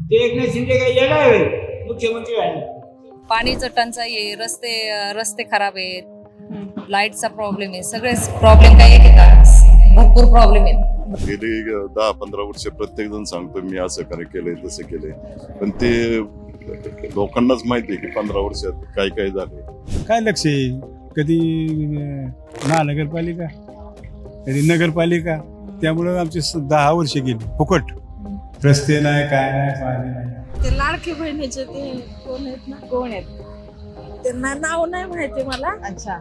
ते एकनाथ शिंदे काय येणार आहे मुख्यमंत्री व्हायला? पाणीचं टंचाई आहे, रस्ते खराब आहेत, लाईटचा प्रॉब्लेम आहे, सगळे प्रॉब्लेम काय आहे का? भरपूर प्रॉब्लेम आहेत. गेली 10-15 वर्ष प्रत्येक जण सांगतो मी असं केलंय तसं केलंय, पण ते लोकांनाच माहिती आहे की 15 वर्षात काय काय झाले. काय लक्ष आहे? कधी महानगरपालिका, कधी नगरपालिका, त्यामुळे आमचे 10 वर्ष गेली फुकट. रस्ते नाही, काय नाही, पाणी नाही. ते लाडके बहिणीचे ते कोण आहेत ना, कोण आहेत त्यांना नाव नाही माहिती मला. अच्छा,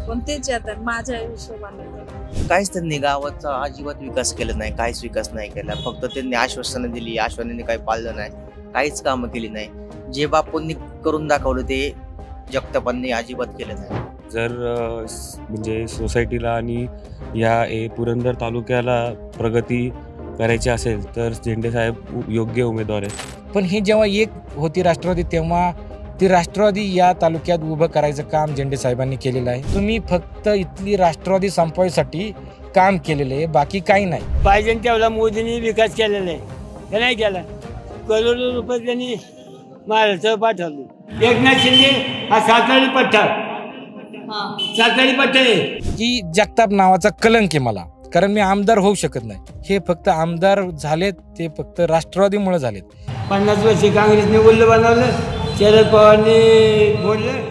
पण तेच येतात माझ्या हिशोबाने. काहीच त्यांनी गावाचा अजिबात विकास केला नाही, काहीच विकास नाही केला. फक्त त्यांनी आश्वासनं दिली, आश्वासनाने काही पाळलं नाही, काहीच कामं केली नाही. जे बापूंनी करून दाखवलं ते जगतापांनी अजिबात केलं नाही. जर म्हणजे सोसायटीला आणि या पुरंदर तालुक्याला प्रगती करायची असेल तर झेंडे साहेब योग्य उमेदवार आहेत. पण ही जेव्हा एक होती राष्ट्रवादी, तेव्हा ती राष्ट्रवादी या तालुक्यात उभं करायचं काम झेंडे साहेबांनी केलेलं आहे. तुम्ही फक्त इथली राष्ट्रवादी संपवायसाठी काम केलेलं आहे, बाकी काही नाही. पाहिजे तेवढा मोदींनी विकास केलेला आहे, हे नाही केला. करोडो रुपये त्यांनी महाराष्ट्र पाठवले. एकनाथ शिंदे हा सातारी पट्टा आहे. की जगताप नावाचा कलंक आहे मला, कारण मी आमदार होऊ शकत नाही. हे फक्त आमदार झालेत ते फक्त राष्ट्रवादीमुळे झालेत. 50 वर्षे काँग्रेसने उल्ल बनवलं, शरद पवारने बोललं.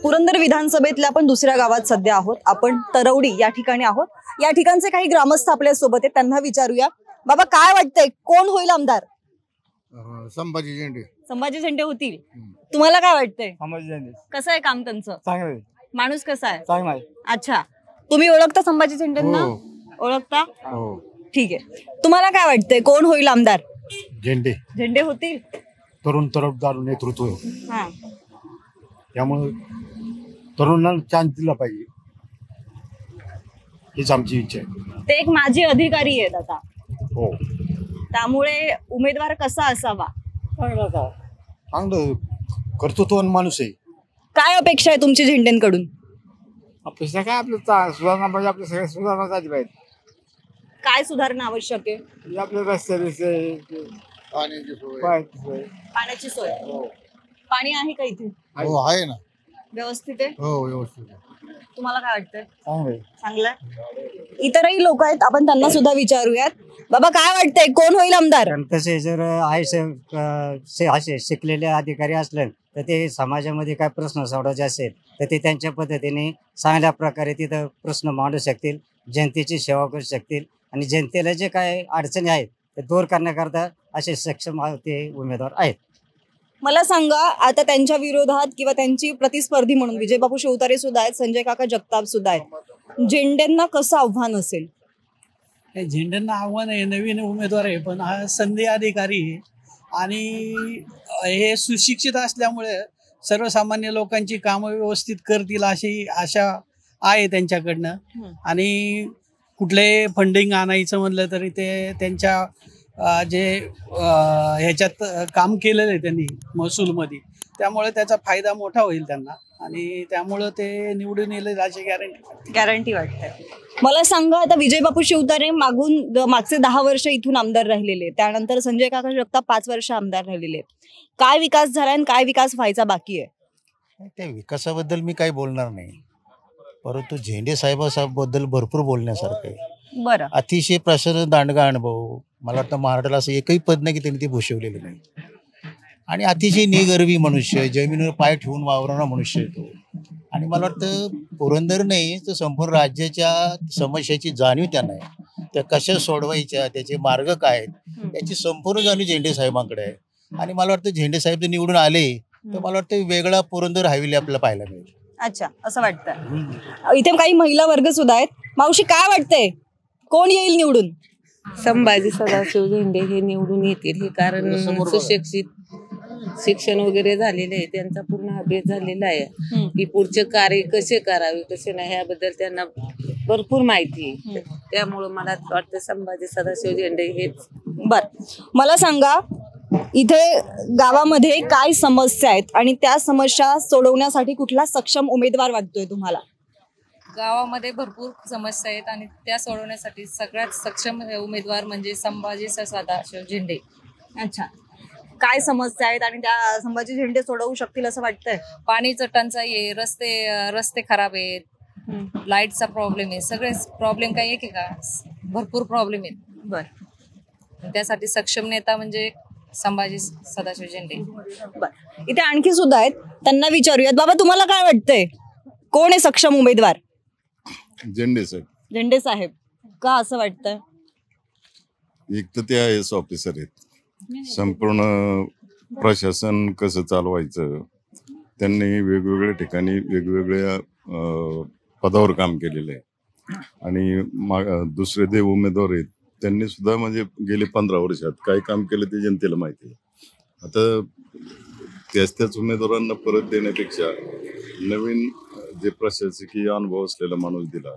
पुरंदर विधानसभेतल्या आपण दुसऱ्या गावात सध्या आहोत. आपण तरवडी या ठिकाणी आहोत. या ठिकाणचे काही ग्रामस्थ आपल्या सोबत आहेत, त्यांना विचारूया. बाबा, काय वाटतंय, कोण होईल आमदार? संभाजी झेंडे. संभाजी झेंडे होतील. तुम्हाला काय वाटतंय? संभाजी झेंडे. कसं आहे काम त्यांचं? चांगलं आहे. माणूस कसा आहे? चांगला आहे. अच्छा, तुम्ही ओळखता संभाजी झेंडेंना? ओळखता? हो. ठीक आहे. तुम्हाला काय वाटतंय, कोण होईल आमदार? झेंडे. झेंडे होतील. तरुण तरफदार नेतृत्व आहे, हा, त्यामुळे तरुणांना चान्स दिला पाहिजे, हीच आमची इच्छा आहे. ते एक माजी अधिकारी आहेत आता, हो. त्यामुळे उमेदवार कसा असावा? चांगलं कर्तृत्ववान माणूस आहे. काय अपेक्षा आहे तुमची झेंडेंकडून? अपेक्षा काय, आपलं सुधारणा पाहिजे, आपल्या सगळ्या सुधारणा झाली पाहिजे. काय सुधारणा आवश्यक आहे? आपले रस्ते पाण्याची सोय. पाण्याची सोय. पाणी आहे का इथे? हो, आहे ना. व्यवस्थित आहे? हो, व्यवस्थित. तुम्हाला काय वाटतंय? चांगलं आहे. इतरही लोक आहेत, आपण त्यांना सुद्धा विचारूयात. बाबा, काय वाटतंय, कोण होईल आमदार? तसे जर असे शिकलेले अधिकारी असले तर ते समाजामध्ये काय प्रश्न सोडवायचे असेल तर ते त्यांच्या पद्धतीने चांगल्या प्रकारे तिथं प्रश्न मांडू शकतील, जनतेची सेवा करू शकतील आणि जनतेला जे काय अडचणी आहेत ते दूर करण्याकरता असे सक्षम ते उमेदवार आहेत. मला सांगा, आता त्यांच्या विरोधात किंवा त्यांची प्रतिस्पर्धी म्हणून विजयबापू शिवतारे सुद्धा आहेत, संजय काका जगताप सुद्धा आहेत. झेंडेंना कसं आव्हान असेल? झेंडेंना आव्हान आहे, नवीन उमेदवार आहे, पण हा संधी अधिकारी आहे आणि हे सुशिक्षित असल्यामुळे सर्वसामान्य लोकांची कामं व्यवस्थित करतील अशी आशा आहे त्यांच्याकडनं. आणि कुठले फंडिंग आणायचं म्हणलं तरी ते त्यांच्या जे ह्याच्यात काम केलेलं आहे त्यांनी महसूलमध्ये, त्यामुळे त्याचा फायदा मोठा होईल त्यांना आणि त्यामुळं ते निवडून येईल अशी गॅरंटी वाटते. मला सांगा, आता विजयबापू शिवतारे मागचे 10 वर्ष इथून आमदार राहिलेले, त्यानंतर संजय काका जगताप 5 वर्ष आमदार राहिलेले. काय विकास झालाय आणि काय विकास व्हायचा बाकी आहे? त्या विकासाबद्दल मी काही बोलणार नाही, परंतु झेंडे साहेबांबद्दल भरपूर बोलण्यासारखं आहे. बरं. अतिशय प्रसन्न दांडगा अनुभव. मला वाटतं महाराष्ट्राला असं एकही पद नाही की त्यांनी ते भूषवलेलं नाही. आणि अतिशय निगर्वी मनुष्य, जमिनीवर पाय ठेवून वावरणारा मनुष्य आहे तो. आणि मला वाटतं पुरंदर नाही तर संपूर्ण राज्याच्या समस्याची जाणीव त्यांना आहे, त्या कशा सोडवायच्या, त्याचे मार्ग काय आहेत याची संपूर्ण जाणीव झेंडे साहेबांकडे आहे. आणि मला वाटतं झेंडे साहेब जर निवडून आले तर मला वाटतं वेगळा पुरंदर हायवेला आपल्याला पाहायला मिळेल. अच्छा, असं वाटतं. इथे काही महिला वर्ग सुद्धा आहेत. मावशी, काय वाटतंय, कोण येईल निवडून? संभाजी सदाशिव झेंडे हे निवडून येतील. हे कारण सुशिक्षित, शिक्षण वगैरे झालेले आहे, त्यांचा पूर्ण अभ्यास झालेला आहे की पुढचे कार्य कसे करावे कसे नाही याबद्दल त्यांना भरपूर माहिती आहे. त्यामुळे मला वाटतं संभाजी सदाशिव झेंडे हेच. बर, मला सांगा, इथे गावामध्ये काय समस्या आहेत आणि त्या समस्या सोडवण्यासाठी कुठला सक्षम उमेदवार वाटतोय तुम्हाला? गावामध्ये भरपूर समस्या आहेत आणि त्या सोडवण्यासाठी सगळ्यात सक्षम उमेदवार म्हणजे संभाजी सदाशिव झेंडे. अच्छा, काय समस्या आहेत आणि त्या संभाजी झेंडे सोडवू शकतील असं वाटतंय? पाणीचं टंचाई आहे, रस्ते खराब आहेत, लाईटचा प्रॉब्लेम आहे, सगळे प्रॉब्लेम काही एक आहे का? भरपूर प्रॉब्लेम आहेत. बर, त्यासाठी सक्षम नेता म्हणजे संभाजी सदाशिव झेंडे. बर, इथे आणखी सुद्धा आहेत, त्यांना विचारूयात. बाबा, तुम्हाला काय वाटतंय, कोण आहे सक्षम उमेदवार? झेंडे साहेब. झेंडे साहेब. का असं वाटतंय? एक तर ते IAS ऑफिसर आहेत, संपूर्ण प्रशासन कसं चालवायचं त्यांनी वेगवेगळ्या ठिकाणी वेगवेगळ्या पदावर काम केलेलं आहे. आणि दुसरे जे उमेदवार आहेत त्यांनी सुद्धा म्हणजे गेले 15 वर्षात काय काम केलं ते जनतेला माहिती आहे. आता त्याच उमेदवारांना परत देण्यापेक्षा नवीन जे प्रशासकीय अनुभव असलेला माणूस दिला,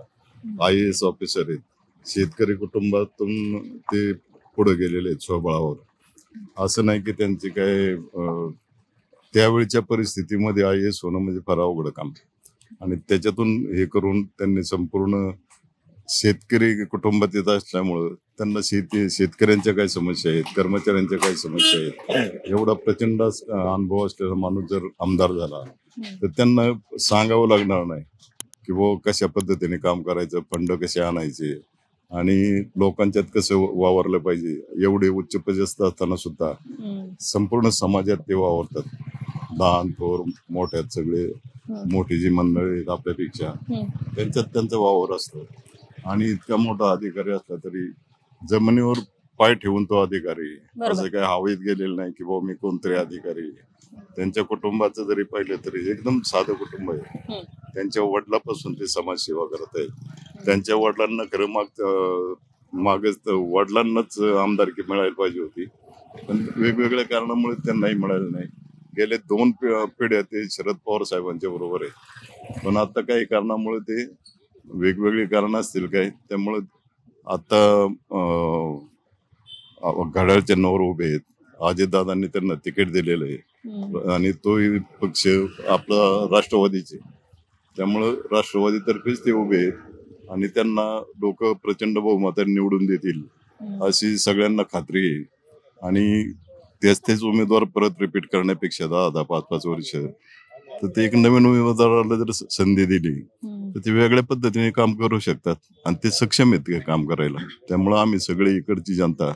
IAS ऑफिसर आहेत, शेतकरी कुटुंबातून ते पुढे गेलेले आहेत स्वबळावर. असं नाही की त्यांचे काय त्यावेळच्या परिस्थितीमध्ये IAS होणं म्हणजे फार अवघड काम. आणि त्याच्यातून हे करून त्यांनी संपूर्ण शेतकरी कुटुंबात येत असल्यामुळं त्यांना शेतकऱ्यांच्या काय समस्या आहेत, कर्मचाऱ्यांच्या काय समस्या आहेत, एवढा प्रचंड अनुभव असलेला माणूस जर आमदार झाला तर त्यांना सांगावं लागणार नाही की वो कशा पद्धतीने काम करायचं, फंड कसे आणायचे आणि लोकांच्यात कसं वावरलं पाहिजे. एवढे उच्च पदस्थ असताना सुद्धा संपूर्ण समाजात ते वावरतात. लहान थोर मोठ्यात सगळे मोठी जी मंडळी आहेत आपल्यापेक्षा त्यांच्यात त्यांचा वावर असतो. आणि इतका मोठा अधिकारी असला तरी जमिनीवर पाय ठेवून तो अधिकारी, असं काय हवेत गेलेलं नाही की बाबा मी कोणतरी अधिकारी. त्यांच्या कुटुंबाचं जरी पाहिलं तरी एकदम साधं कुटुंब आहे. त्यांच्या वडिलापासून ते समाजसेवा करत आहेत. त्यांच्या वडिलांना खरं मागच वडिलांनाच आमदारकी मिळायला पाहिजे होती, पण वेगवेगळ्या कारणामुळे त्यांनाही मिळालं नाही. गेले 2 पिढ्या ते शरद पवार साहेबांच्या बरोबर आहे, पण आता काही कारणामुळे ते वेगवेगळी कारणं असतील काय, त्यामुळे आता घड्याळ चिन्हावर उभे आहेत. अजितदादांनी त्यांना तिकीट दिलेलं आहे आणि तो पक्ष आपला राष्ट्रवादीचे, त्यामुळं राष्ट्रवादीतर्फेच ते उभे आहेत आणि त्यांना लोक प्रचंड बहुमताने निवडून देतील अशी सगळ्यांना खात्री आहे. आणि तेच उमेदवार परत रिपीट करण्यापेक्षा 10-5 वर्ष तर ते एक नवीन उमेदवाराला जर संधी दिली तर ते वेगळ्या पद्धतीने काम करू शकतात आणि ते सक्षम आहेत काम करायला. त्यामुळे आम्ही सगळे इकडची जनता,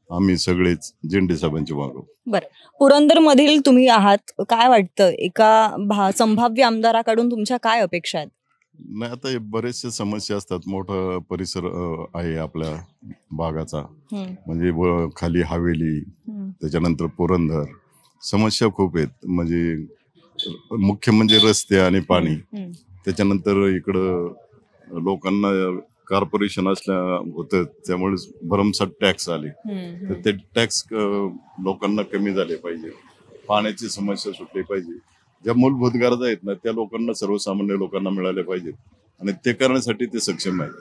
आम्ही सगळेच झेंडे साहेबांची मागू. बरं, पुरंदर मधील तुम्ही आहात, काय वाटतं एका संभाव्य आमदाराकडून तुमच्या काय अपेक्षा आहेत? नाही, आता बरेचसे समस्या असतात. मोठा परिसर आहे आपल्या भागाचा, म्हणजे खाली हवेली, त्याच्यानंतर पुरंदर, समस्या खूप आहेत. म्हणजे मुख्य म्हणजे रस्ते आणि पाणी. त्याच्यानंतर इकडं लोकांना कॉर्पोरेशन असल्या होतं त्यामुळे भरमसाठ टॅक्स आले, तर ते टॅक्स लोकांना कमी झाले पाहिजे. पाण्याची समस्या सुटली पाहिजे. ज्या मूलभूत गरजा आहेत ना त्या लोकांना, सर्वसामान्य लोकांना मिळाल्या पाहिजेत आणि ते करण्यासाठी ते सक्षम आहेत.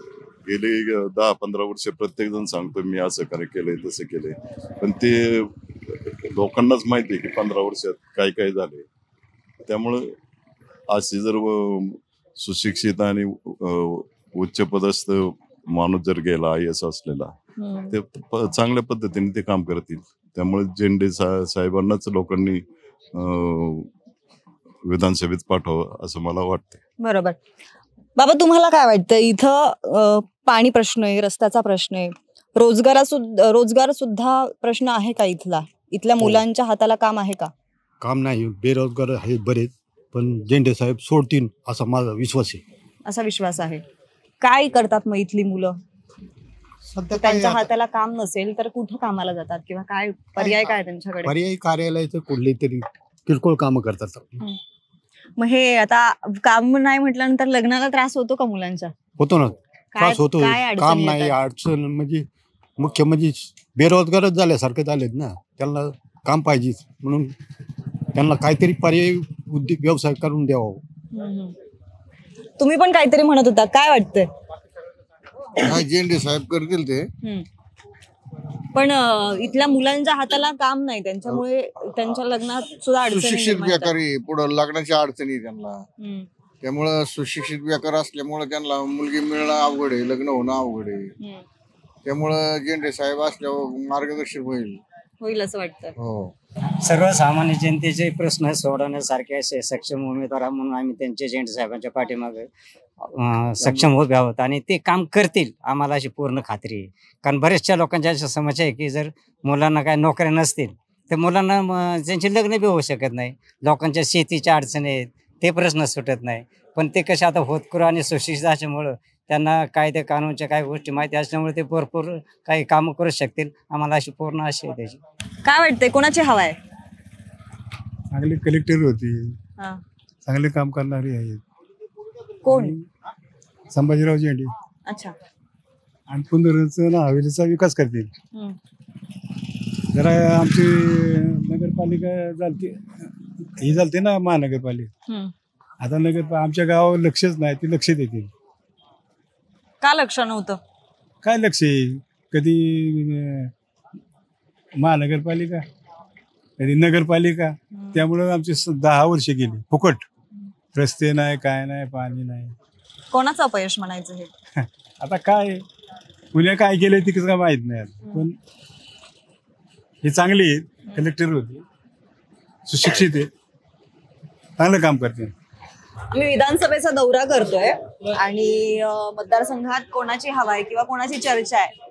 गेली 10-15 वर्ष प्रत्येक जण सांगतो मी असं केलंय तसं केलंय, पण ते लोकांनाच माहिती आहे की 15 वर्षात काय काय झालंय. त्यामुळं अशी जर सुशिक्षित आणि उच्च पदस्थ माणूस जर गेला IAS असलेला ते चांगल्या पद्धतीने ते काम करतील. त्यामुळे झेंडे साहेबांनाच लोकांनी विधानसभेत पाठवावं असं मला वाटतं. बरोबर. बाबा, तुम्हाला काय वाटतं, इथं पाणी प्रश्न आहे, रस्त्याचा प्रश्न आहे, रोजगार सुद्धा प्रश्न आहे का इथल्या मुलांच्या हाताला काम आहे का? काम नाही, बेरोजगार आहेत बरेच, पण झेंडे साहेब सोडतील असा माझा विश्वास आहे. असा विश्वास आहे. काय करतात मग इथली मुलं? सध्या त्यांच्या हाताला काम नसेल तर कुठं कामाला जातात किंवा काय पर्याय काय त्यांच्याकडे? पर्यायी कार्यालयाचं कुठली तरी किरकोळ कामं करतात. मग हे आता काम नाही म्हटल्यानंतर लग्नाला त्रास होतो का मुलांच्या? होतो ना, त्रास होतो. काम नाही, अडचण म्हणजे मुख्य म्हणजे बेरोजगारच झाल्यासारखे झालेत ना, त्यांना काम पाहिजेच, म्हणून त्यांना काहीतरी पर्यायी उद्योग व्यवसाय करून द्यावा. तुम्ही पण काहीतरी म्हणत होता, काय वाटतंय? झेंडे साहेब करतील ते, पण इथल्या मुलांच्या हाताला काम नाही, त्यांच्यामुळे त्यांच्या लग्नात सुद्धा अडचणी सुशिक्षित बेकारी, पुढे लग्नाच्या अडचणी त्यांना, त्यामुळं सुशिक्षित बेकार असल्यामुळं त्यांना मुलगी मिळणं अवघड आहे, लग्न होणं अवघड आहे. त्यामुळं झेंडे साहेब असल्यावर मार्गदर्शन होईल असं वाटतं. हो. सर्वसामान्य जनतेचे प्रश्न सोडवण्यासारखे असे सक्षम उमेदवार म्हणून आम्ही त्यांचे झेंडे साहेबांच्या पाठीमागे सक्षम उभे आहोत आणि ते काम करतील आम्हाला अशी पूर्ण खात्री आहे. कारण बऱ्याचशा लोकांच्या अशा समस्या आहे की जर मुलांना काय नोकऱ्या नसतील तर मुलांना त्यांचे लग्न बी होऊ शकत नाही. लोकांच्या शेतीच्या अडचणी आहेत, ते प्रश्न सुटत नाही. पण ते कसे आता होतकरू आणि सुशिक्षित असल्यामुळं त्यांना कायदे कानूनच्या काही गोष्टी माहिती असल्यामुळे ते भरपूर काही कामं करू शकतील. आम्हाला अशी पूर्ण आशा आहे त्याची. काय वाटतंय कोणाची हवा आहे? चांगले कलेक्टर होती, हा. चांगले काम करणारे आहेत. कोण? संभाजीराव झेंडे. अच्छा. आणि पुनर्रचना ना हवेलीचा विकास करतील. हम्म. जरा आमची नगरपालिका झालती, ही झालते ना महानगरपालिका. हम्म. आता आमच्या गावावर लक्षच नाही, ते लक्ष देतील. का लक्ष नव्हतं? काय लक्ष आहे? कधी महानगरपालिका कधी नगरपालिका, त्यामुळं आमची 10 वर्ष गेली फुकट. रस्ते नाही, काय नाही, पाणी नाही. कोणाचं अपयश म्हणायचं हे? आता काय पुण्या काय केलंय ते कसं काय माहित नाही आता. पण हे चांगले आहेत, कलेक्टर होते, सुशिक्षित आहे, चांगलं काम करते. आम्ही विधानसभेचा दौरा करतोय आणि मतदारसंघात कोणाची हवा आहे किंवा कोणाची चर्चा आहे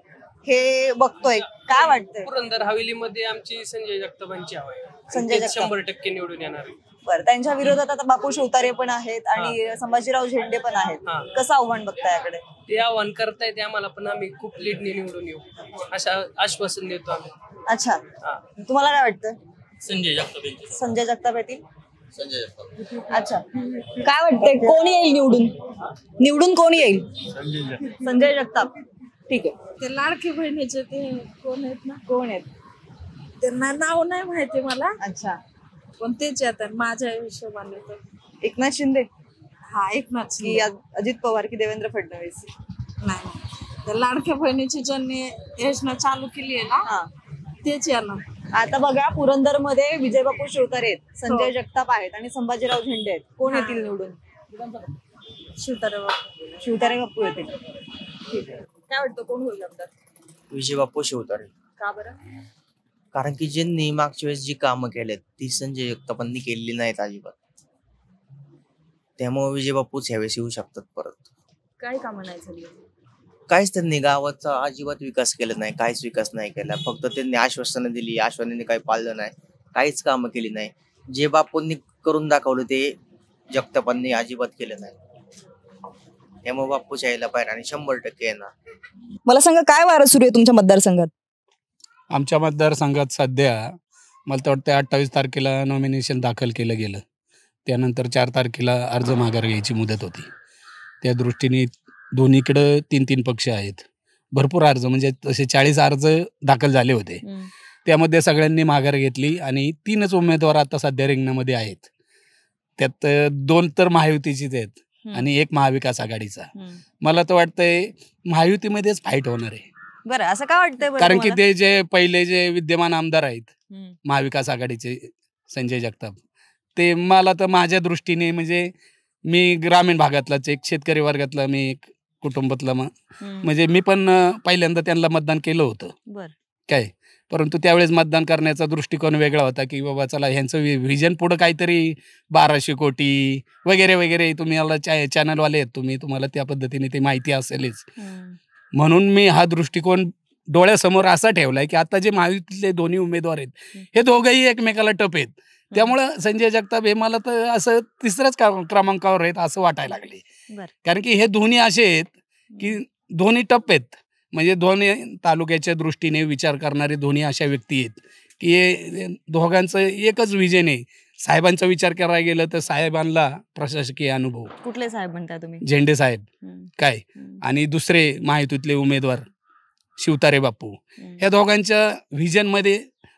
हे बघतोय. काय वाटतंय? पुरंदर हवेलीमध्ये आमची संजय जगतापांची हवा आहे. संजय जगताप 100% निवडून येणार आहे. बरं, त्यांच्या विरोधात आता बापू शिवतारे पण आहेत आणि संभाजीराव झेंडे पण आहेत. कसं आव्हान बघताय याकडे? ते आव्हान करतायत आम्हाला, पण आम्ही खूप लीडने निवडून येऊ अशा आश्वासन देतो आम्ही. अच्छा, तुम्हाला काय वाटतं? संजय जगताप. संजय जगताप येतील. अच्छा, काय वाटतंय कोण येईल निवडून? निवडून कोण येईल? संजय जगताप. ठीक आहे. ते लाडकी बहिणीचे ते कोण आहेत ना? कोण आहेत? त्यांना नाव नाही माहिती मला. अच्छा. पण तेच येतात माझ्या हिशोबाने तर. एकनाथ शिंदे. हा, एकनाथ की शिंदे. अजित पवार की देवेंद्र फडणवीस? नाही, त्या लाडक्या बहिणीची ज्यांनी योजना चालू केली आहे ना तेच येणार. आता बघा, पुरंदर मध्ये विजय बापू शिवतारे आहेत, संजय जगताप आहेत आणि संभाजीराव झेंडे आहेत. कोण येतील निवडून? शिवतारे बापू येतील. ठीक आहे. काय वाटतं कोण होईल आमदार? विजय बापू शिवतारे. का बरं? कारण की ज्यांनी मागच्या वेळेस जी कामं केलेत ती संजय जगतापांनी केलेली नाहीत अजिबात. त्यामुळे विजय बापूच ह्यावेळेस येऊ शकतात परत. काय कामं नाही झाली? काहीच त्यांनी गावाचा अजिबात विकास केला नाही, काहीच विकास नाही केला. फक्त त्यांनी आश्वासनं दिली, आश्वासनाने काही पाळलं नाही, काहीच कामं केली नाही. जे बापूंनी करून दाखवलं ते जगतापांनी अजिबात केलं नाही. त्यामुळे बापूच यायला पाहिजे आणि 100% येणार. मला सांगा, काय वारं सुरू आहे तुमच्या मतदारसंघात? आमच्या मतदारसंघात सध्या मला तर वाटतं 28 तारखेला नॉमिनेशन दाखल केलं गेलं. त्यानंतर 4 तारखेला अर्ज माघार घ्यायची मुदत होती. त्या दृष्टीने दोन्हीकडं 3-3 पक्ष आहेत. भरपूर अर्ज म्हणजे तसे 40 अर्ज दाखल झाले होते. त्यामध्ये सगळ्यांनी माघार घेतली आणि 3च उमेदवार आता सध्या रिंगणामध्ये आहेत. त्यात 2 तर महायुतीचीच आहेत आणि 1 महाविकास आघाडीचा. मला तर वाटतंय महायुतीमध्येच फाईट होणार आहे. बरं, असं का वाटतंय? कारण की ते जे पहिले जे विद्यमान आमदार आहेत महाविकास आघाडीचे संजय जगताप, ते मला तर माझ्या दृष्टीने म्हणजे मी ग्रामीण भागातलाच एक शेतकरी वर्गातला मी एक कुटुंबातला म्हणजे मी पण पहिल्यांदा त्यांना मतदान केलं होतं काय. परंतु त्यावेळेस मतदान करण्याचा दृष्टिकोन वेगळा होता की बाबा चला ह्यांचं व्हिजन पुढं काहीतरी 1200 कोटी वगैरे वगैरे. तुम्ही याला चॅनलवाले आहेत, तुम्हाला त्या पद्धतीने ते माहिती असेलच. म्हणून मी हा दृष्टिकोन डोळ्यासमोर असा ठेवलाय की आता जे महायुतीतले दोन्ही उमेदवार आहेत हे दोघंही एकमेकाला टप आहेत. त्यामुळं संजय जगताप हे मला तर असं 3ऱ्याच क्रमांकावर आहेत असं वाटायला लागले. कारण की हे दोन्ही असे आहेत की दोन्ही टप आहेत. म्हणजे दोन्ही तालुक्याच्या दृष्टीने विचार करणारे दोन्ही अशा व्यक्ती आहेत की हे दोघांचं एकच विजन आहे. साहेबांचा विचार करायला गेलं तर साहेबांना प्रशासकीय अनुभव. कुठले साहेब म्हणता तुम्ही? झेंडे साहेब काय आणि दुसरे महायुतीतले उमेदवार शिवतारे बापू. ह्या दोघांच्या व्हिजनमध्ये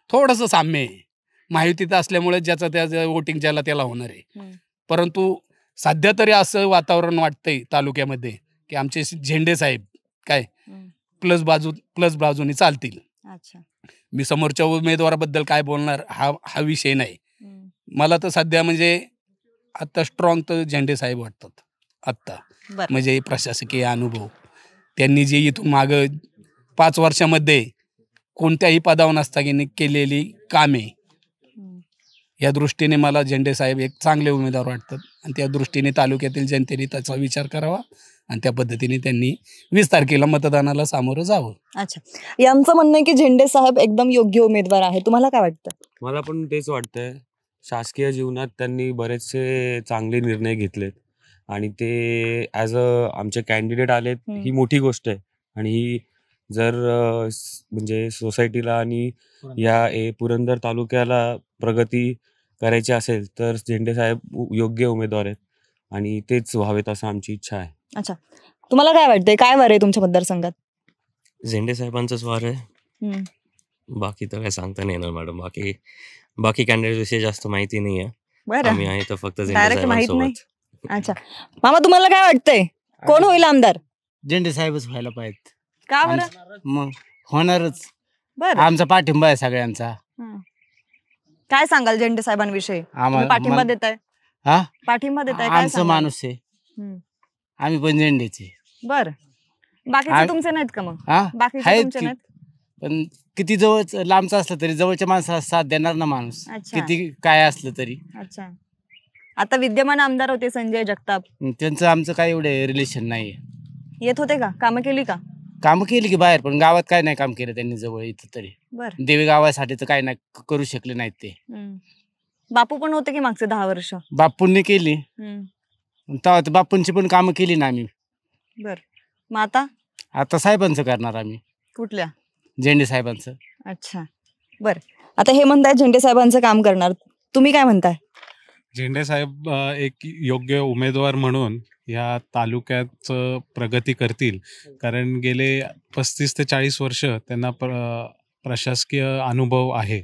थोडंसं साम्य आहे. महायुतीत असल्यामुळे ज्याचा त्याचं वोटिंग ज्याला त्याला होणार आहे. परंतु सध्या तरी असं वातावरण वाटतंय तालुक्यामध्ये की आमचे झेंडे साहेब काय प्लस बाजूने चालतील. मी समोरच्या उमेदवाराबद्दल काय बोलणार हा विषय नाही. मला तर सध्या म्हणजे आता स्ट्रॉंग तर झेंडे साहेब वाटतात आत्ता. बरं. म्हणजे प्रशासकीय अनुभव त्यांनी जे इथून मागं 5 वर्षामध्ये कोणत्याही पदावर नसताना केलेली कामे, या दृष्टीने मला झेंडे साहेब एक चांगले उमेदवार वाटतात आणि त्या दृष्टीने तालुक्यातील जनतेने त्याचा विचार करावा आणि त्या पद्धतीने त्यांनी 20 तारखेला मतदानाला सामोरं जावं. अच्छा, यांचं म्हणणं आहे की झेंडे साहेब एकदम योग्य उमेदवार आहे. तुम्हाला काय वाटतं? मला पण तेच वाटतंय. शासकीय जीवनात त्यांनी बरेचसे चांगले निर्णय घेतलेत आणि ते ॲज आमचे कॅन्डिडेट आलेत, ही मोठी गोष्ट आहे. आणि ही जर म्हणजे सोसायटीला आणि या पुरंदर तालुक्याला प्रगती करायची असेल तर झेंडे साहेब योग्य उमेदवार आहेत आणि तेच व्हावेत असं आमची इच्छा आहे. अच्छा, तुम्हाला काय वाटतंय? काय वार आहे तुमच्या मतदारसंघात? झेंडे साहेबांचाच वार आहे. हम्म. बाकी तर काय सांगता नाही येणार मॅडम. बाकी कॅन्डिडेट विषयी जास्त माहिती नाही आहे. बरं, आम्ही आहे तर फक्त झेंडे डायरेक्ट माहित नाही. साहेबांसोबत. अच्छा, मामा तुम्हाला काय वाटतंय? कोण होईल आमदार? झेंडे साहेबच व्हायला पाहिजेत. का बरं? मग होणारच. बरं, आमचा पाठिंबा आहे सगळ्यांचा. हं. काय सांगाल झेंडे साहेबांविषयी? तुम्ही आम्हाला- पाठिंबा आम्हाला- देताय? हा पाठिंबा देताय काय आमचं सांगाल? माणूस आहे. हं. आम्ही पण झेंडेचे. बरं, बाकीचे आम- तुमचे नाहीत का मग? हा बाकीचे आहेत तुमचे की. नाहीत? पण किती जवळ लांबचं असलं तरी जवळच्या माणसाला साथ देणार ना माणूस. अच्छा. किती काय असलं तरी. अच्छा, आता विद्यमान आमदार होते संजय जगताप, त्यांचं आमचं काय एवढं रिलेशन नाहीये. येत होते का? कामं केली का? कामं केली की बाहेर, पण गावात काय नाही काम केलं त्यांनी जवळ इथं तरी. बरं. देवी गावासाठी तर काय नाही करू शकले नाहीत ते. हं. बापू पण होते की मागचे 10 वर्ष? बापूंनी केली. हं. तेव्हा तर बापूंची पण कामं केली ना आम्ही. बरं, मग आता आता साहेबांचं करणार आम्ही. कुठल्या? झेंडे साहेबांचं. अच्छा, बरं. आता हे म्हणताय झेंडे साहेबांचं काम करणार, तुम्ही काय म्हणताय? झेंडे साहेब एक योग्य उमेदवार म्हणून या तालुक्यात प्रगती करतील. कारण गेले 35 ते 40 वर्ष त्यांना प्रशासकीय अनुभव आहे.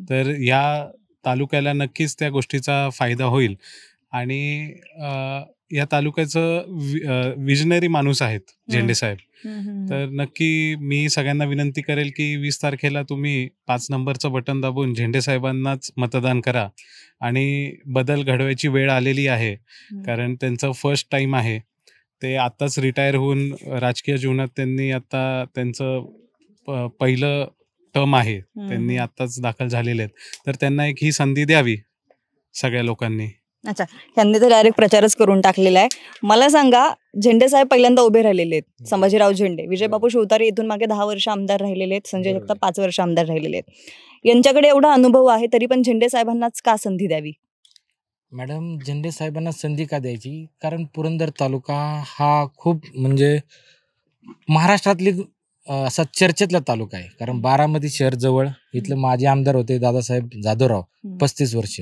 तर या तालुक्याला नक्कीच त्या गोष्टीचा फायदा होईल. आणि या तालुक्याचं विजनरी माणूस आहेत झेंडे साहेब. तर नक्की मी सगळ्यांना विनंती करेल की 20 तारखेला तुम्ही 5 नंबरचं बटन दाबून झेंडे साहेबांनाच मतदान करा. आणि बदल घडवायची वेळ आलेली आहे. कारण त्यांचं फर्स्ट टाइम आहे. ते आत्ताच रिटायर होऊन राजकीय जीवनात त्यांनी आता त्यांचं पहिलं टर्म आहे. त्यांनी आत्ताच दाखल झालेले आहेत. तर त्यांना एक ही संधी द्यावी सगळ्या लोकांनी. अच्छा, यांनी तर डायरेक्ट प्रचारच करून टाकलेला आहे. मला सांगा, झेंडे साहेब पहिल्यांदा उभे राहिलेले आहेत. संभाजीराव झेंडे, विजयबापू शिवतारे इथून मागे 10 वर्ष आमदार राहिलेले आहेत. संजय जगताप 5 वर्ष आमदार राहिलेले आहेत. यांच्याकडे एवढा अनुभव आहे, तरी पण झेंडे साहेबांनाच का संधी द्यावी? मॅडम, झेंडे साहेबांना संधी का द्यायची? कारण पुरंदर तालुका हा खूप म्हणजे महाराष्ट्रातली असा चर्चेतला तालुका आहे. कारण बारामती शहर जवळ, इथले माजी आमदार होते दादासाहेब जाधवराव, 35 वर्ष.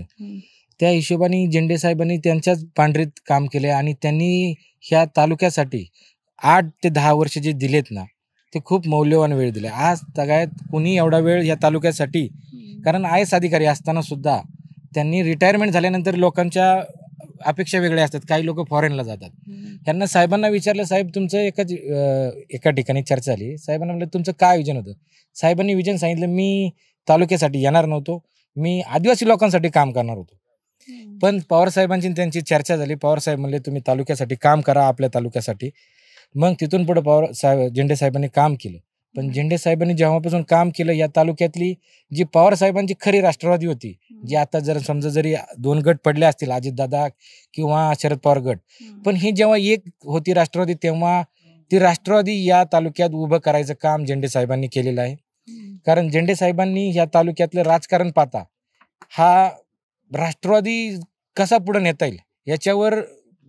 त्या हिशोबाने झेंडे साहेबांनी त्यांच्याच पांढरीत काम केले आणि त्यांनी ह्या तालुक्यासाठी 8 ते 10 वर्ष जे दिलेत ना, ते खूप मौल्यवान वेळ दिले. आज सगळ्यात कुणी एवढा वेळ या तालुक्यासाठी, कारण आय एस अधिकारी असताना सुद्धा त्यांनी रिटायरमेंट झाल्यानंतर लोकांच्या अपेक्षा वेगळ्या असतात. काही लोक फॉरेनला जातात. त्यांना साहेबांना विचारलं, साहेब तुमचं एका ठिकाणी चर्चा झाली. साहेबांना म्हटलं तुमचं काय विजन होतं? साहेबांनी विजन सांगितलं, मी तालुक्यासाठी येणार नव्हतो, मी आदिवासी लोकांसाठी काम करणार होतो. पण पवार साहेबांची त्यांची चर्चा झाली. पवार साहेब म्हणले तुम्ही तालुक्यासाठी काम करा, आपल्या तालुक्यासाठी. मग तिथून पुढे पवार साहेब झेंडे साहेबांनी काम केलं. पण झेंडे साहेबांनी जेव्हापासून काम केलं, या तालुक्यातली जी पवार साहेबांची खरी राष्ट्रवादी होती, जी आता जर समजा जरी 2 गट पडले असतील, अजितदादा किंवा शरद पवार गट, पण ही जेव्हा एक होती राष्ट्रवादी, तेव्हा ती राष्ट्रवादी या तालुक्यात उभं करायचं काम झेंडे साहेबांनी केलेलं आहे. कारण झेंडे साहेबांनी या तालुक्यातलं राजकारण पाहता हा राष्ट्रवादी कसा पुढे नेता येईल याच्यावर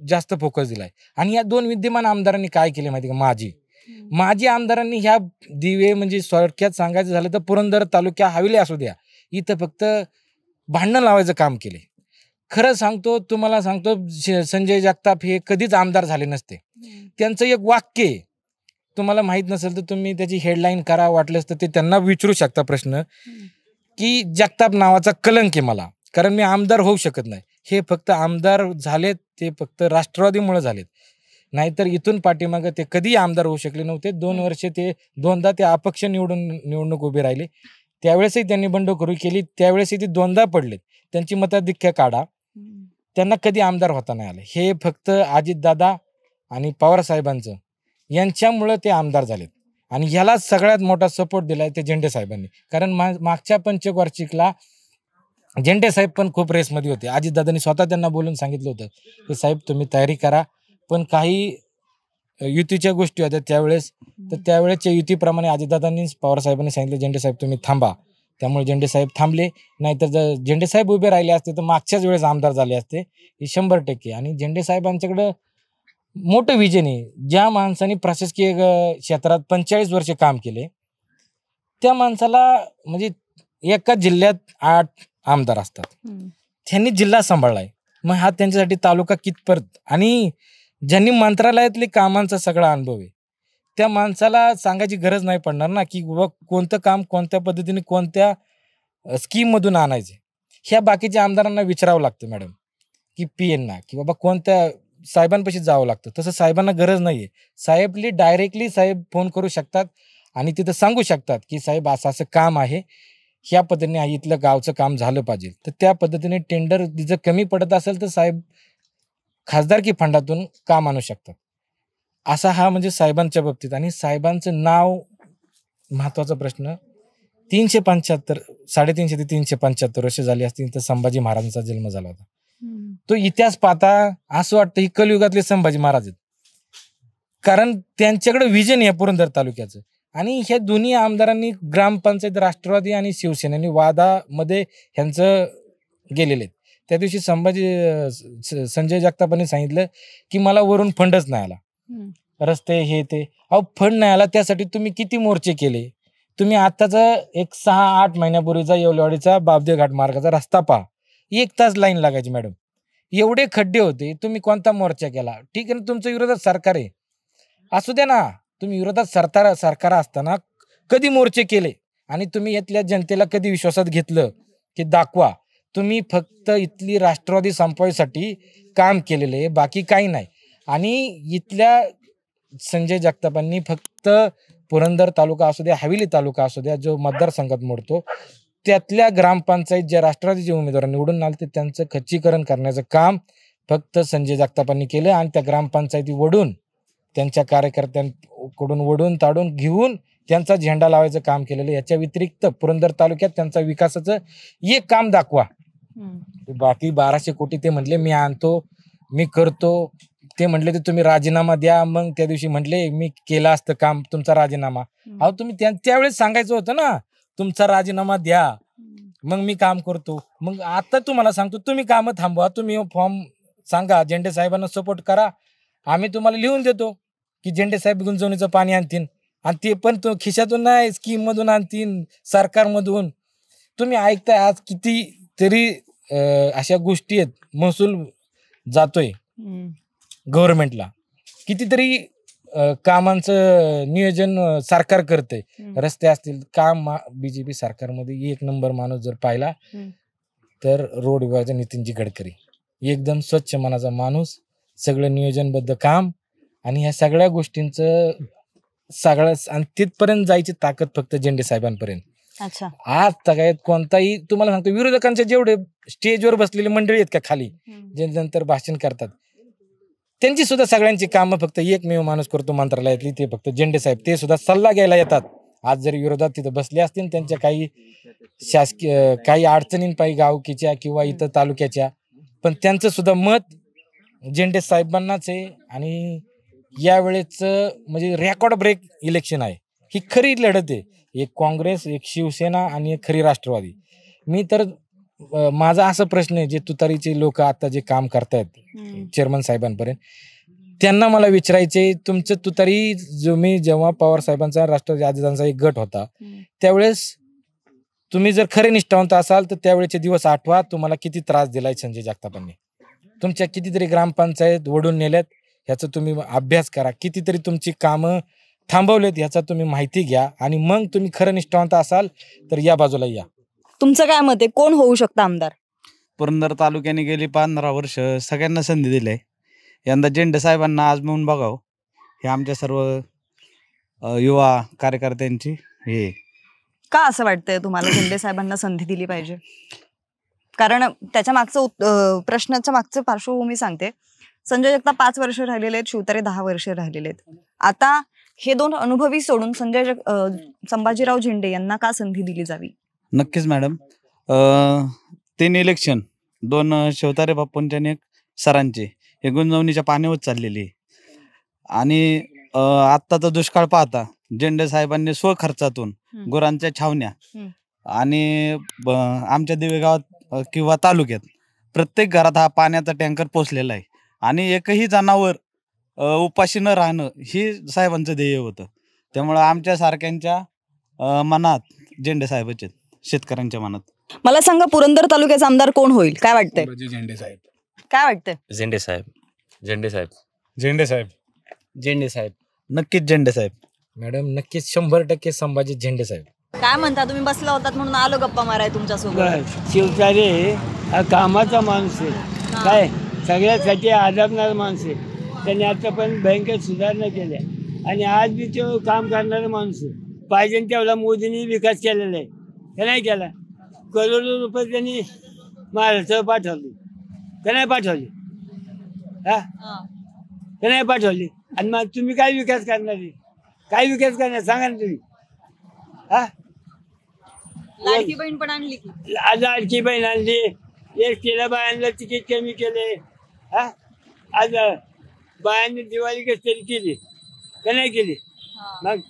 जास्त फोकस दिलाय. आणि या 2 विद्यमान आमदारांनी काय केले माहिती का? माजी आमदारांनी ह्या दिवे म्हणजे थोडक्यात सांगायचं झालं तर पुरंदर तालुक्या हवेली असू द्या, इथं फक्त भांडण लावायचं काम केले. खरं सांगतो तुम्हाला, सांगतो संजय जगताप हे कधीच आमदार झाले नसते. त्यांचं एक वाक्य आहे, तुम्हाला माहित नसेल तर तुम्ही त्याची हेडलाईन करा, वाटलंच तर ते त्यांना विचारू शकता प्रश्न, की जगताप नावाचा कलंक आहे मला, कारण मी आमदार होऊ शकत नाही. हे फक्त आमदार झालेत ते फक्त राष्ट्रवादीमुळे झालेत, नाहीतर इथून पाठीमागं ते कधी आमदार होऊ शकले नव्हते. 2 वर्ष ते 2दा ते अपक्ष निवडणूक उभे राहिले. त्यावेळेसही त्यांनी बंडखोरी केली, त्यावेळेसही ते 2दा पडलेत. त्यांची मताधिक्य काढा. त्यांना कधी आमदार होता नाही आलं. हे फक्त अजितदादा आणि पवार साहेबांचं यांच्यामुळं ते आमदार झालेत आणि ह्याला सगळ्यात मोठा सपोर्ट दिलाय ते झेंडे साहेबांनी. कारण मागच्या पंचवार्षिकला झेंडे साहेब पण खूप रेसमध्ये होते. अजितदादांनी स्वतः त्यांना बोलून सांगितलं होतं की साहेब तुम्ही तयारी करा, पण काही युतीच्या गोष्टी होत्या त्यावेळेस, तर त्यावेळेसच्या युतीप्रमाणे अजितदादांनी पवार साहेबांनी सांगितलं झेंडे साहेब तुम्ही थांबा. त्यामुळे झेंडे साहेब थांबले. नाहीतर जर झेंडे साहेब उभे राहिले असते तर मागच्याच वेळेस आमदार झाले असते, हे 100%. आणि झेंडे साहेबांच्याकडं मोठं विजन आहे. ज्या माणसाने प्रशासकीय क्षेत्रात 45 वर्ष काम केले त्या माणसाला म्हणजे एकाच जिल्ह्यात 8 आमदार असतात, त्यांनी जिल्हा सांभाळलाय. मग हा त्यांच्यासाठी तालुका कितपत, आणि ज्यांनी मंत्रालयातले कामांचा सगळा अनुभव आहे त्या माणसाला सांगायची गरज नाही पडणार ना की बाबा कोणतं काम कोणत्या पद्धतीने कोणत्या स्कीम मधून आणायचे. ह्या बाकीच्या आमदारांना विचारावं लागतं मॅडम की पीएनना की बाबा कोणत्या साहेबांपाशी जावं लागतं. तसं साहेबांना गरज नाहीये. साहेबली डायरेक्टली साहेब फोन करू शकतात आणि तिथं सांगू शकतात की साहेब असं असं काम आहे, ह्या पद्धतीने इथलं गावचं काम झालं पाहिजे. तर त्या पद्धतीने टेंडर जर कमी पडत असेल तर साहेब खासदारकी फंडातून काम आणू शकतात. असा हा म्हणजे साहेबांच्या बाबतीत. आणि साहेबांचं नाव महत्वाचा प्रश्न, 375 350 ते 375 वर्ष झाली असतील तर संभाजी महाराजांचा जन्म झाला होता. तो इतिहास पाहता असं वाटतं ही कलियुगातले संभाजी महाराज आहेत, कारण त्यांच्याकडे विजन आहे पुरंदर तालुक्याचं. आणि ह्या दोन्ही आमदारांनी ग्रामपंचायत राष्ट्रवादी आणि शिवसेनेनी वादामध्ये ह्यांचं गेलेले आहेत. त्या दिवशी संजय जगतापांनी सांगितलं की मला वरून फंडच नाही आला, रस्ते हे ते. अहो फंड नाही आला त्यासाठी तुम्ही किती मोर्चे केले. तुम्ही आताचा एक 6-8 महिन्यापूर्वीचा येवलेवाडीचा बाबदेव घाट मार्गाचा रस्ता पहा, 1 तास लाईन लागायची मॅडम, एवढे खड्डे होते. तुम्ही कोणता मोर्चा केला? ठीक आहे ना, तुमचं विरोधात सरकार आहे, असू द्या ना. तुम्ही विरोधात सरकार असताना कधी मोर्चे केले आणि तुम्ही इथल्या जनतेला कधी विश्वासात घेतलं की दाखवा तुम्ही फक्त इथली राष्ट्रवादी संपवायसाठी काम केलेलं आहे, बाकी काही नाही. आणि इथल्या संजय जगतापांनी फक्त पुरंदर तालुका असू द्या, हवेली तालुका असू द्या, जो मतदारसंघात मोडतो त्यातल्या ग्रामपंचायत ज्या राष्ट्रवादीचे उमेदवार निवडून आले त्यांचं खच्चीकरण करण्याचं काम फक्त संजय जगतापांनी केलं. आणि त्या ग्रामपंचायती वडून त्यांच्या कार्यकर्त्यांकडून वडून ताडून घेऊन त्यांचा झेंडा लावायचं काम केलेलं. याच्या व्यतिरिक्त पुरंदर तालुक्यात त्यांचा विकासाचं एक काम दाखवा. बाकी 1200 कोटी ते म्हटले मी आणतो, मी करतो. ते म्हटले ते तुम्ही राजीनामा द्या. मग त्या दिवशी म्हटले मी केलं असतं काम, तुमचा राजीनामा. अहो तुम्ही त्यावेळेस सांगायचं होतं ना तुमचा राजीनामा द्या, मग मी काम करतो. मग आता तुम्हाला सांगतो तुम्ही कामं थांबवा, तुम्ही फॉर्म सांगा, झेंडे साहेबांना सपोर्ट करा, आम्ही तुम्हाला लिहून देतो की झेंडे साहेब गुंजवणीचं पाणी आणतील. आणि ते पण तो खिशातून नाही, स्कीम मधून आणतील, सरकारमधून. तुम्ही ऐकताय आज किती तरी अशा गोष्टी आहेत, महसूल जातोय गव्हर्नमेंटला, कितीतरी कामांचं नियोजन सरकार करते. रस्ते असतील काम बीजेपी सरकारमध्ये 1 नंबर माणूस जर पाहिला तर रोड विभागाचा नितीनजी गडकरी, एकदम स्वच्छ मनाचा माणूस, सगळं नियोजनबद्ध काम. आणि ह्या सगळ्या गोष्टींचं सगळं आणि तिथपर्यंत जायची ताकद फक्त झेंडे साहेबांपर्यंत. अच्छा, आज तगायत कोणताही तुम्हाला सांगतो, विरोधकांच्या जेवढे स्टेजवर बसलेली मंडळी आहेत का खाली जे नंतर भाषण करतात त्यांची सुद्धा सगळ्यांची कामं फक्त एकमेव माणूस करतो मंत्रालयातली, ते फक्त झेंडे साहेब. ते सुद्धा सल्ला घ्यायला येतात. आज जरी विरोधात तिथं बसले असतील त्यांच्या काही शासकीय काही अडचणींपायी गावकीच्या किंवा इतर तालुक्याच्या, पण त्यांचं सुद्धा मत झेंडे साहेबांनाच आहे. आणि यावेळेच म्हणजे रेकॉर्ड ब्रेक इलेक्शन आहे, ही खरी लढत आहे. एक काँग्रेस, एक शिवसेना आणि एक खरी राष्ट्रवादी. मी तर माझा असा प्रश्न आहे, जे तुतारीचे लोक आता जे काम करतायत चेअरमन साहेबांपर्यंत, त्यांना मला विचारायचे, तुमचं तुतारी जो मी जेव्हा पवार साहेबांचा राष्ट्रवादी अजितांचा एक गट होता त्यावेळेस तुम्ही जर खरे निष्ठावंत असाल तर त्यावेळेचे दिवस आठवा, तुम्हाला किती त्रास दिलाय संजय जगतापांनी, तुमच्या कितीतरी ग्रामपंचायत ओढून नेल्यात, ह्याचा तुम्ही अभ्यास करा, कितीतरी तुमची कामं थांबवलेत ह्याचा तुम्ही माहिती घ्या. आणि मग तुम्ही खरं निष्ठावंत असाल तर या बाजूला या. तुमचं काय मत आहे, कोण होऊ शकतं आमदार? पुरंदर तालुक्याने गेली 15 वर्ष सगळ्यांना संधी दिली आहे. यंदा झेंडे साहेबांना आजमावून बघावं, हे आमच्या सर्व युवा कार्यकर्त्यांची हे. का असं वाटतंय तुम्हाला झेंडे साहेबांना संधी दिली पाहिजे? कारण त्याच्या मागचं प्रश्नाच्या मागचं पार्श्वभूमी सांगते. संजय जगताप 5 वर्ष राहिलेले आहेत, शिवतारे 10 वर्ष राहिलेले आहेत. आता हे दोन अनुभवी सोडून संभाजीराव झेंडे यांना का संधी दिली जावी? नक्कीच मॅडम. 3 इलेक्शन 2 शिवतारे बाप्पूंचे आणि 1 सरांचे हे गुंजवणीच्या पाण्यावर चाललेले आहे. आणि आत्ताचा दुष्काळ पाहता झेंडे साहेबांनी स्वखर्चातून गुरांच्या छावण्या आणि आमच्या दिवे गावात किंवा तालुक्यात प्रत्येक घरात हा पाण्याचा टँकर पोचलेला आहे. आणि एकही जनावर उपाशी न राहणं ही साहेबांचं ध्येय होतं. त्यामुळं आमच्या सारख्यांच्या मनात झेंडे साहेबाचे शेतकऱ्यांच्या मनात. मला सांगा, पुरंदर तालुक्याचा आमदार कोण होईल? काय वाटतंय? झेंडे साहेब. काय वाटतंय? झेंडे साहेब. झेंडे साहेब. झेंडे साहेब. झेंडे साहेब. नक्कीच झेंडे साहेब. मॅडम नक्कीच 100% संभाजी झेंडे साहेब. काय म्हणता? तुम्ही बसला होतात म्हणून आलो गप्पा माराय तुमच्यासोबत. शिवतारे हा कामाचा माणूस आहे, काय सगळ्यासाठी आदरणारा माणूस आहे. त्यांनी आतापर्यंत भयंकर सुधारणा केल्या आणि आज बी तो काम करणारा माणूस आहे. पाहिजे तेवढा मोदींनी विकास केलेला आहे, का नाही केला? करोडो रुपये त्यांनी महाराष्ट्रावर पाठवले, का नाही पाठवले? हा, का नाही पाठवले? आणि मग तुम्ही काय विकास करणार? काय विकास करणार सांगा ना तुम्ही? हा, लाडकी बहीण पण आणली की? लाडकी बहीण आणली, एक केला बायांना तिकीट कमी केले. हा, आज बायांनी दिवाळी कशी तरी केली, का नाही केली? मग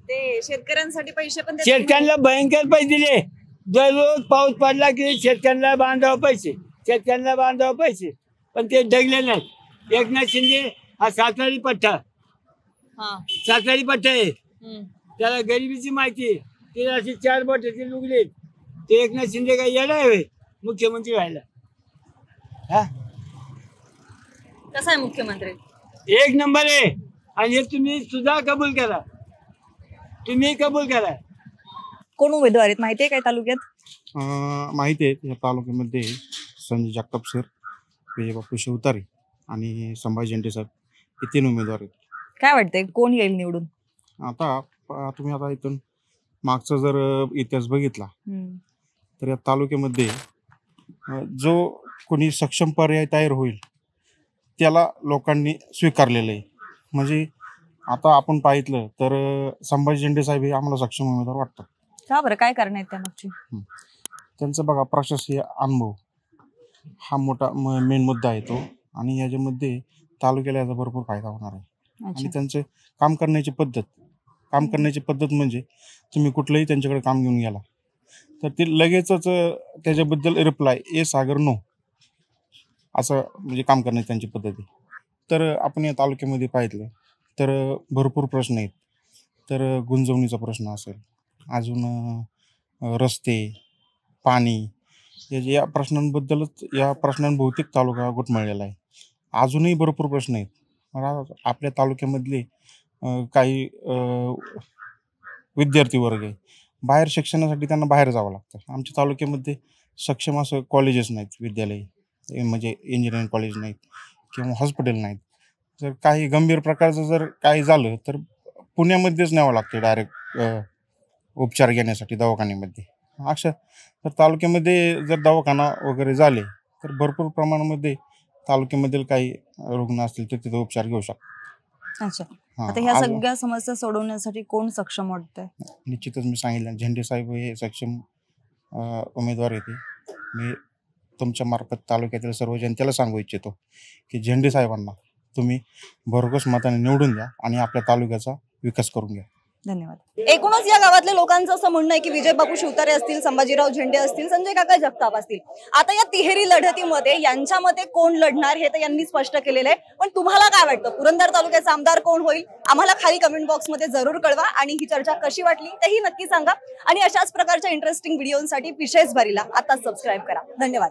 ते शेतकऱ्यांसाठी पैसे पण शेतकऱ्यांना भयंकर पैसे दिले. दररोज पाऊस पडला की शेतकऱ्यांना बांधावं पैसे, शेतकऱ्यांना बांधावं पैसे, पण ते डगले नाही. एकनाथ शिंदे हा सातारी पट्टा, सातारी पट्टा आहे, त्याला गरिबीची माहिती. तिला अशी 4 बोटाचे लुगले. ते एकनाथ शिंदे काही येणार आहे मुख्यमंत्री व्हायला? हा, कसा आहे मुख्यमंत्री? 1 नंबर आहे. आणि हे तुम्ही सुद्धा कबूल करा, तुम्ही कबूल करा. कोण उमेदवार आहेत माहिती आहे काय तालुक्यात? माहिती आहे. या तालुक्यामध्ये संजय जगताप सर, विजय बापू शिवतारे आणि संभाजी झेंडे साहेब हे 3 उमेदवार आहेत. काय वाटतंय कोण येईल निवडून? आता तुम्ही आता इथून मागचा जर इतिहास बघितला तर या तालुक्यामध्ये जो कोणी सक्षम पर्याय तयार होईल त्याला लोकांनी स्वीकारलेलं आहे. म्हणजे आता आपण पाहितलं तर संभाजी झेंडे साहेब हे आम्हाला सक्षम उमेदवार वाटतात. का बरं? काय कारण आहे त्यामागची? त्यांचा बघा प्रशासकीय अनुभव हा मोठा मेन मुद्दा आहे तो. आणि याच्यामध्ये तालुक्याला याचा भरपूर फायदा होणार आहे. आणि त्यांचं काम करण्याची पद्धत म्हणजे तुम्ही कुठलंही त्यांच्याकडे काम घेऊन गेला तर ते लगेचच त्याच्याबद्दल रिप्लाय सागर नो असं म्हणजे काम करण्याची त्यांची पद्धत आहे. तर आपण या तालुक्यामध्ये पाहिलं तर भरपूर प्रश्न आहेत. तर गुंजवणीचा प्रश्न असेल, अजून रस्ते, पाणी, या प्रश्नांबद्दलच या प्रश्नांभोवती तालुका गुटमळलेला आहे. अजूनही भरपूर प्रश्न आहेत. आपल्या तालुक्यामधले काही विद्यार्थी वर्ग आहे, बाहेर शिक्षणासाठी त्यांना बाहेर जावं लागतं. आमच्या तालुक्यामध्ये सक्षम असं कॉलेजेस नाहीत, विद्यालय म्हणजे इंजिनिअरिंग कॉलेज नाहीत किंवा हॉस्पिटल नाहीत. जर काही गंभीर प्रकारचं जर काही झालं तर पुण्यामध्येच न्यावं लागतं डायरेक्ट उपचार घेण्यासाठी दवाखान्यामध्ये. अशा तर तालुक्यामध्ये जर दवाखाना वगैरे झाले तर भरपूर प्रमाणामध्ये तालुक्यामधील काही रुग्ण असतील तर तिथे उपचार घेऊ शकतात. अच्छा, आता ह्या सगळ्या समस्या सोडवण्यासाठी कोण सक्षम वाटतंय? निश्चितच मी सांगितलं झेंडे साहेब हे सक्षम उमेदवार आहेत. मी तुमच्या मार्फत तालुक्यातील सर्व जनतेला सांगू इच्छितो की झेंडे साहेबांना तुम्ही भरघोस मताने निवडून द्या आणि आपल्या तालुक्याचा विकास करून घ्या. धन्यवाद. एकूणच या गावातल्या लोकांचं असं म्हणणं आहे की विजय बापू शिवतारे असतील, संभाजीराव झेंडे असतील, संजय काका जगताप असतील, आता या तिहेरी लढतीमध्ये यांच्यामध्ये कोण लढणार हे तर यांनी स्पष्ट केलेलं आहे. पण तुम्हाला काय वाटतं, पुरंदर तालुक्याचा आमदार कोण होईल? आम्हाला खाली कमेंट बॉक्समध्ये जरूर कळवा आणि ही चर्चा कशी वाटली तेही नक्की सांगा. आणि अशाच प्रकारच्या इंटरेस्टिंग व्हिडिओसाठी विशेष भरीला आता सबस्क्राईब करा. धन्यवाद.